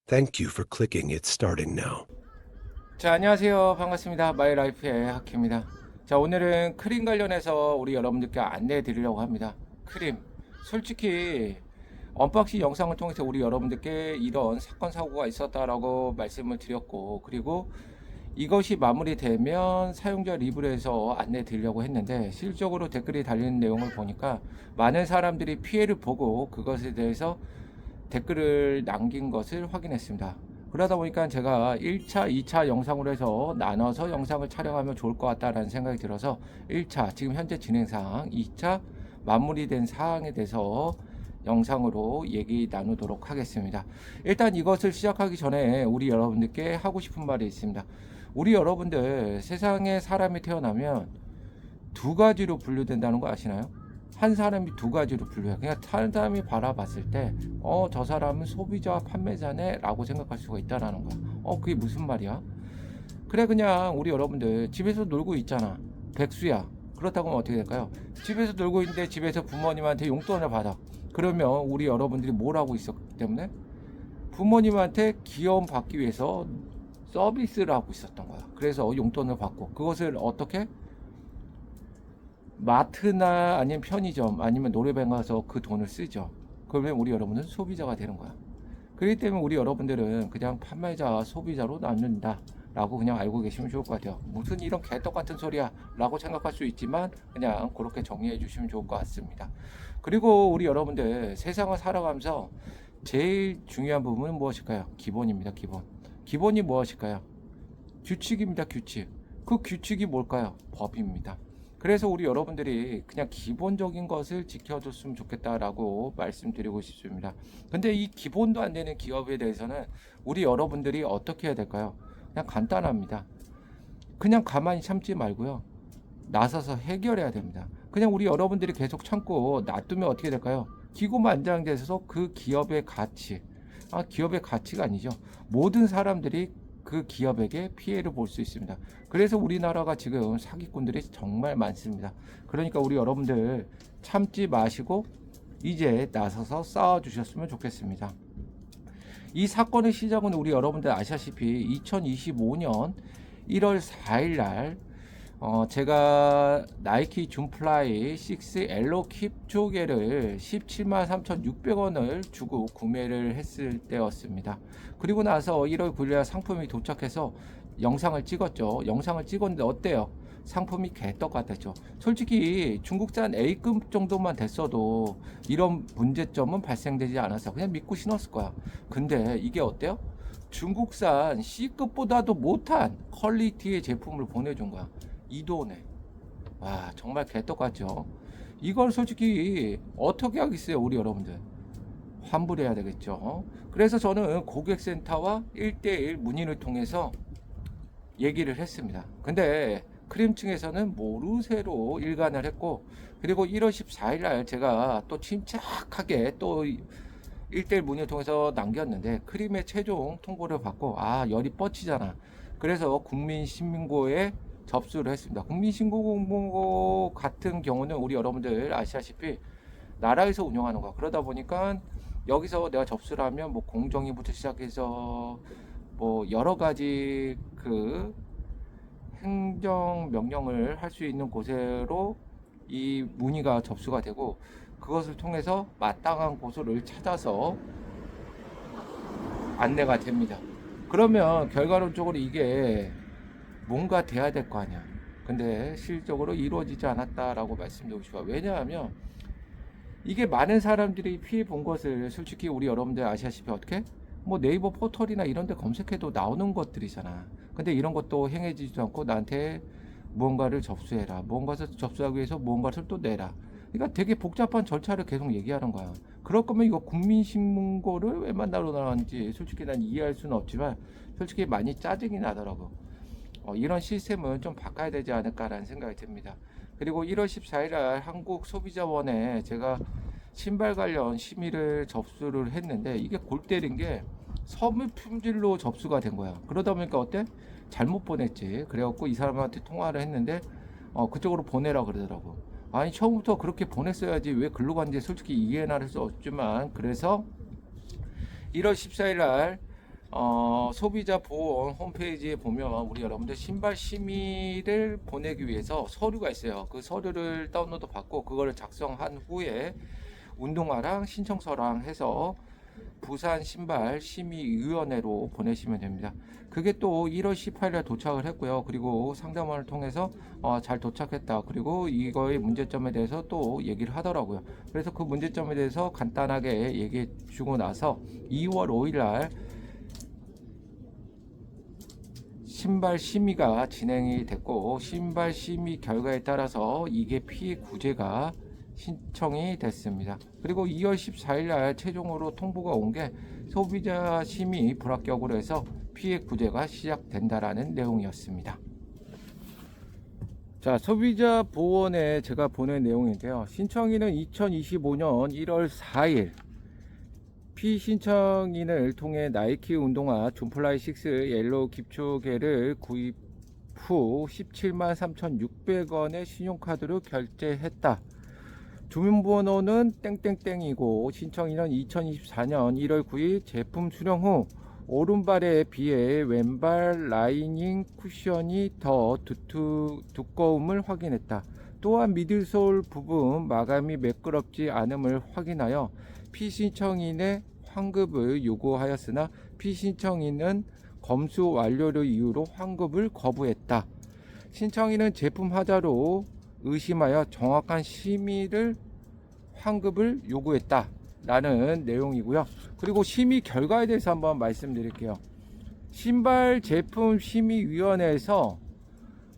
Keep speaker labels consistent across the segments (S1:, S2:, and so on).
S1: Thank you for clicking It's starting now.
S2: 자, 안녕하세요. 반갑습니다. 마이라이프의 하키입니다. 자, 오늘은 크림 관련해서 우리 여러분들께 안내해 드리려고 합니다. 크림. 솔직히 언박싱 영상을 통해서 우리 여러분들께 이런 사건 사고가 있었다라고 말씀을 드렸고, 그리고 이것이 마무리되면 사용자 리뷰에서 안내 드리려고 했는데, 실적으로 댓글이 달리는 내용을 보니까 많은 사람들이 피해를 보고 그것에 대해서 댓글을 남긴 것을 확인했습니다. 그러다 보니까 제가 1차, 2차 영상으로 해서 나눠서 영상을 촬영하면 좋을 것 같다라는 생각이 들어서 1차, 지금 현재 진행 사항, 2차 마무리된 사항에 대해서 영상으로 얘기 나누도록 하겠습니다. 일단 이것을 시작하기 전에 우리 여러분들께 하고 싶은 말이 있습니다. 우리 여러분들 세상에 사람이 태어나면 두 가지로 분류된다는 거 아시나요? 한 사람이 두 가지로 분류해요. 그냥 다른 사람이 바라봤을 때, 저 사람은 소비자와 판매자네 라고 생각할 수가 있다라는 거야. 그게 무슨 말이야? 그래, 그냥 우리 여러분들 집에서 놀고 있잖아. 백수야. 그렇다고 하면 어떻게 될까요? 집에서 놀고 있는데 집에서 부모님한테 용돈을 받아. 그러면 우리 여러분들이 뭘 하고 있었기 때문에? 부모님한테 귀여움 받기 위해서 서비스를 하고 있었던 거야. 그래서 용돈을 받고, 그것을 어떻게? 마트나 아니면 편의점 아니면 노래방 가서 그 돈을 쓰죠. 그러면 우리 여러분은 소비자가 되는 거야. 그렇기 때문에 우리 여러분들은 그냥 판매자 소비자로 나눈다 라고 그냥 알고 계시면 좋을 것 같아요. 무슨 이런 개떡 같은 소리야 라고 생각할 수 있지만 그냥 그렇게 정리해 주시면 좋을 것 같습니다. 그리고 우리 여러분들 세상을 살아가면서 제일 중요한 부분은 무엇일까요? 기본입니다. 기본이 무엇일까요? 규칙입니다. 규칙. 그 규칙이 뭘까요? 법입니다. 그래서 우리 여러분들이 그냥 기본적인 것을 지켜줬으면 좋겠다라고 말씀드리고 싶습니다. 근데 이 기본도 안 되는 기업에 대해서는 우리 여러분들이 어떻게 해야 될까요? 그냥 간단합니다. 그냥 가만히 참지 말고요. 나서서 해결해야 됩니다. 그냥 우리 여러분들이 계속 참고 놔두면 어떻게 될까요? 기고만장돼서 그 기업의 가치, 기업의 가치가 아니죠. 모든 사람들이 그 기업에게 피해를 볼 수 있습니다. 그래서 우리나라가 지금 사기꾼들이 정말 많습니다. 그러니까 우리 여러분들 참지 마시고 이제 나서서 싸워 주셨으면 좋겠습니다. 이 사건의 시작은 우리 여러분들 아시다시피 2025년 1월 4일 날 제가 나이키 줌플라이 6 엘로 킵 조개를 17만 3,600원을 주고 구매를 했을 때였습니다. 그리고 나서 1월 9일 상품이 도착해서 영상을 찍었죠. 영상을 찍었는데 어때요? 상품이 개떡 같았죠. 솔직히 중국산 A급 정도만 됐어도 이런 문제점은 발생되지 않았어. 그냥 믿고 신었을 거야. 근데 이게 어때요? 중국산 C급보다도 못한 퀄리티의 제품을 보내준 거야. 이 돈에. 와, 정말 개떡같죠. 이걸 솔직히 어떻게 하겠어요, 우리 여러분들. 환불해야 되겠죠. 그래서 저는 고객센터와 1대1 문의를 통해서 얘기를 했습니다. 근데 크림층에서는 모르쇠로 일관을 했고, 그리고 1월 14일 날 제가 또 침착하게 또 1대1 문의를 통해서 남겼는데 크림의 최종 통보를 받고 열이 뻗치잖아. 그래서 국민신문고에 접수를 했습니다. 국민신고공고 같은 경우는 우리 여러분들 아시다시피 나라에서 운영하는 거. 그러다 보니까 여기서 내가 접수를 하면 뭐 공정위부터 시작해서 뭐 여러 가지 그 행정 명령을 할 수 있는 곳으로 이 문의가 접수가 되고, 그것을 통해서 마땅한 곳을 찾아서 안내가 됩니다. 그러면 결과론적으로 이게 뭔가 돼야 될 거 아니야. 근데 실질적으로 이루어지지 않았다라고 말씀드리고 싶어요. 왜냐하면 이게 많은 사람들이 피해 본 것을 솔직히 우리 여러분들 아시다시피 어떻게? 뭐 네이버 포털이나 이런 데 검색해도 나오는 것들이잖아. 근데 이런 것도 행해지지도 않고 나한테 무언가를 접수해라. 무언가를 접수하기 위해서 무언가를 또 내라. 그러니까 되게 복잡한 절차를 계속 얘기하는 거야. 그럴 거면 이거 국민신문고를 왜 만나러 나왔는지 솔직히 난 이해할 수는 없지만 솔직히 많이 짜증이 나더라고. 이런 시스템은 좀 바꿔야 되지 않을까라는 생각이 듭니다. 그리고 1월 14일 날 한국소비자원에 제가 신발 관련 심의를 접수를 했는데 이게 골 때린 게 섬유 품질로 접수가 된 거야. 그러다 보니까 어때? 잘못 보냈지. 그래갖고 이 사람한테 통화를 했는데 그쪽으로 보내라 그러더라고. 아니 처음부터 그렇게 보냈어야지 왜 글로 간지 솔직히 이해는 할 수 없지만, 그래서 1월 14일 날 소비자 보호원 홈페이지에 보면 우리 여러분들 신발 심의를 보내기 위해서 서류가 있어요. 그 서류를 다운로드 받고 그거를 작성한 후에 운동화랑 신청서랑 해서 부산 신발 심의위원회로 보내시면 됩니다. 그게 또 1월 18일에 도착을 했고요. 그리고 상담원을 통해서 잘 도착했다. 그리고 이거의 문제점에 대해서 또 얘기를 하더라고요. 그래서 그 문제점에 대해서 간단하게 얘기해 주고 나서 2월 5일 날 신발 심의가 진행이 됐고, 신발 심의 결과에 따라서 이게 피해 구제가 신청이 됐습니다. 그리고 2월 14일 날 최종으로 통보가 온 게 소비자 심의 불합격으로 해서 피해 구제가 시작된다라는 내용이었습니다. 자, 소비자 보호원에 제가 보낸 내용인데요. 신청인은 2025년 1월 4일 피신청인을 통해 나이키 운동화 존플라이 6 옐로우 기초계를 구입 후 17만 3,600원의 신용카드로 결제했다. 주민번호는 땡땡땡이고 신청인은 2024년 1월 9일 제품 수령 후 오른발에 비해 왼발 라이닝 쿠션이 더 두꺼움을 확인했다. 또한 미들솔 부분 마감이 매끄럽지 않음을 확인하여 피신청인의 환급을 요구하였으나 피신청인은 검수 완료를 이유로 환급을 거부했다. 신청인은 제품 하자로 의심하여 정확한 심의를 환급을 요구했다 라는 내용이고요. 그리고 심의 결과에 대해서 한번 말씀드릴게요. 신발 제품 심의위원회에서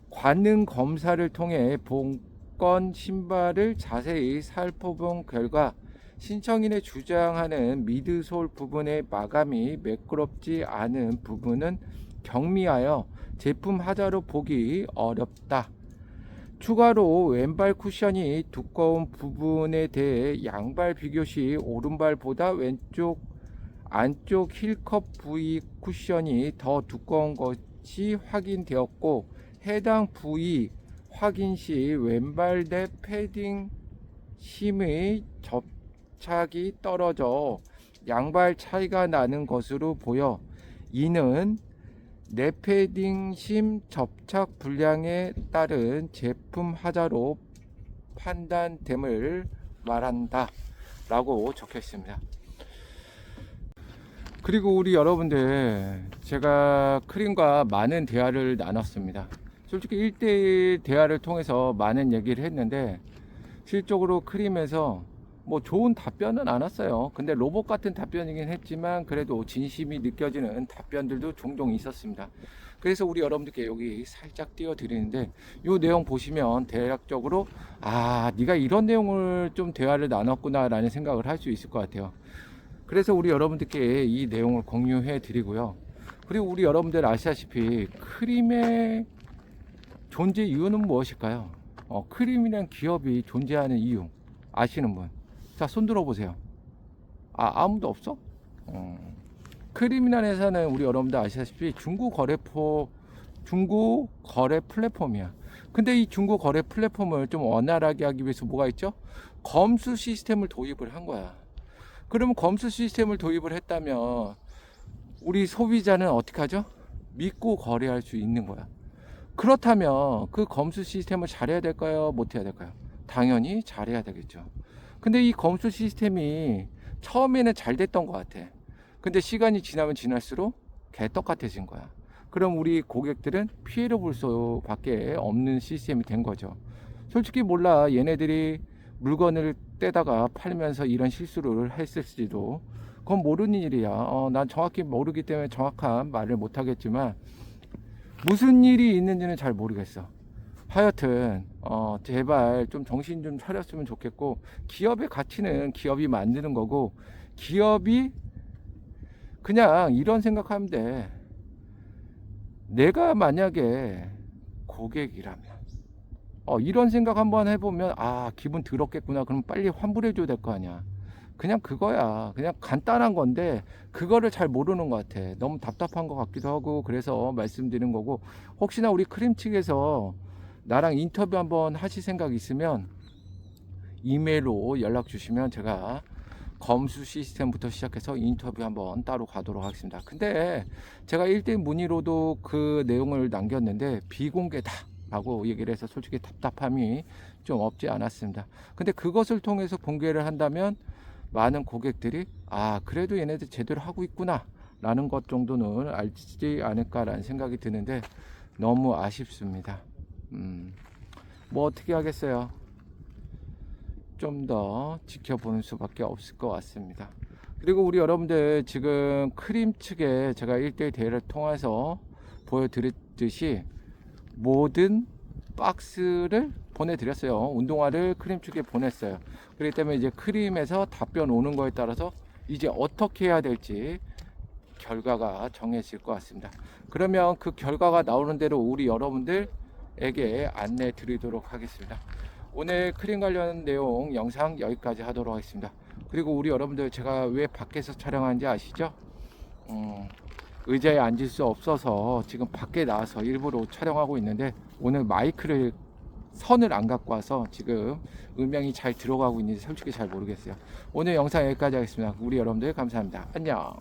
S2: 관능 검사를 통해 본건 신발을 자세히 살펴본 결과 신청인의 주장하는 미드솔 부분의 마감이 매끄럽지 않은 부분은 경미하여 제품 하자로 보기 어렵다. 추가로 왼발 쿠션이 두꺼운 부분에 대해 양발 비교 시 오른발보다 왼쪽 안쪽 힐컵 부위 쿠션이 더 두꺼운 것이 확인되었고, 해당 부위 확인 시 왼발 내 패딩 심의 접착이 떨어져 양발 차이가 나는 것으로 보여 이는 내패딩 심 접착 불량에 따른 제품 하자로 판단됨을 말한다 라고 적혀 있습니다. 그리고 우리 여러분들, 제가 크림과 많은 대화를 나눴습니다. 솔직히 1대1 대화를 통해서 많은 얘기를 했는데 실적으로 크림에서 뭐 좋은 답변은 안 왔어요. 근데 로봇 같은 답변이긴 했지만 그래도 진심이 느껴지는 답변들도 종종 있었습니다. 그래서 우리 여러분들께 여기 살짝 띄워 드리는데, 이 내용 보시면 대략적으로 네가 이런 내용을 좀 대화를 나눴구나 라는 생각을 할 수 있을 것 같아요. 그래서 우리 여러분들께 이 내용을 공유해 드리고요. 그리고 우리 여러분들 아시다시피 크림의 존재 이유는 무엇일까요? 크림이란 기업이 존재하는 이유 아시는 분? 자, 손 들어보세요. 아무도 없어? 크림이라는 회사는 우리 여러분들 아시다시피 중고 거래 플랫폼이야. 근데 이 중고 거래 플랫폼을 좀 원활하게 하기 위해서 뭐가 있죠? 검수 시스템을 도입을 한 거야. 그러면 검수 시스템을 도입을 했다면 우리 소비자는 어떻게 하죠? 믿고 거래할 수 있는 거야. 그렇다면 그 검수 시스템을 잘해야 될까요? 못해야 될까요? 당연히 잘해야 되겠죠. 근데 이 검수 시스템이 처음에는 잘 됐던 것 같아. 근데 시간이 지나면 지날수록 개떡같아진 거야. 그럼 우리 고객들은 피해를 볼 수밖에 없는 시스템이 된 거죠. 솔직히 몰라, 얘네들이 물건을 떼다가 팔면서 이런 실수를 했을지도 그건 모르는 일이야. 난 정확히 모르기 때문에 정확한 말을 못 하겠지만 무슨 일이 있는지는 잘 모르겠어. 하여튼 제발 좀 정신 좀 차렸으면 좋겠고, 기업의 가치는 기업이 만드는 거고, 기업이 그냥 이런 생각하면 돼. 내가 만약에 고객이라면 이런 생각 한번 해보면 기분 더럽겠구나. 그럼 빨리 환불해 줘야 될 거 아니야. 그냥 그거야. 그냥 간단한 건데 그거를 잘 모르는 것 같아. 너무 답답한 것 같기도 하고, 그래서 말씀드린 거고, 혹시나 우리 크림 측에서 나랑 인터뷰 한번 하실 생각 있으면 이메일로 연락 주시면 제가 검수 시스템부터 시작해서 인터뷰 한번 따로 가도록 하겠습니다. 근데 제가 1대1 문의로도 그 내용을 남겼는데 비공개다 라고 얘기를 해서 솔직히 답답함이 좀 없지 않았습니다. 근데 그것을 통해서 공개를 한다면 많은 고객들이 그래도 얘네들 제대로 하고 있구나 라는 것 정도는 알지 않을까라는 생각이 드는데 너무 아쉽습니다. 뭐 어떻게 하겠어요. 좀 더 지켜보는 수밖에 없을 것 같습니다. 그리고 우리 여러분들 지금 크림 측에 제가 1대1 대회를 통해서 보여드렸듯이 모든 박스를 보내드렸어요. 운동화를 크림 측에 보냈어요. 그렇기 때문에 이제 크림에서 답변 오는 거에 따라서 이제 어떻게 해야 될지 결과가 정해질 것 같습니다. 그러면 그 결과가 나오는 대로 우리 여러분들에게 안내 드리도록 하겠습니다. 오늘 크림 관련 내용 영상 여기까지 하도록 하겠습니다. 그리고 우리 여러분들 제가 왜 밖에서 촬영하는지 아시죠? 의자에 앉을 수 없어서 지금 밖에 나와서 일부러 촬영하고 있는데 오늘 마이크를 선을 안 갖고 와서 지금 음향이 잘 들어가고 있는지 솔직히 잘 모르겠어요. 오늘 영상 여기까지 하겠습니다. 우리 여러분들 감사합니다. 안녕.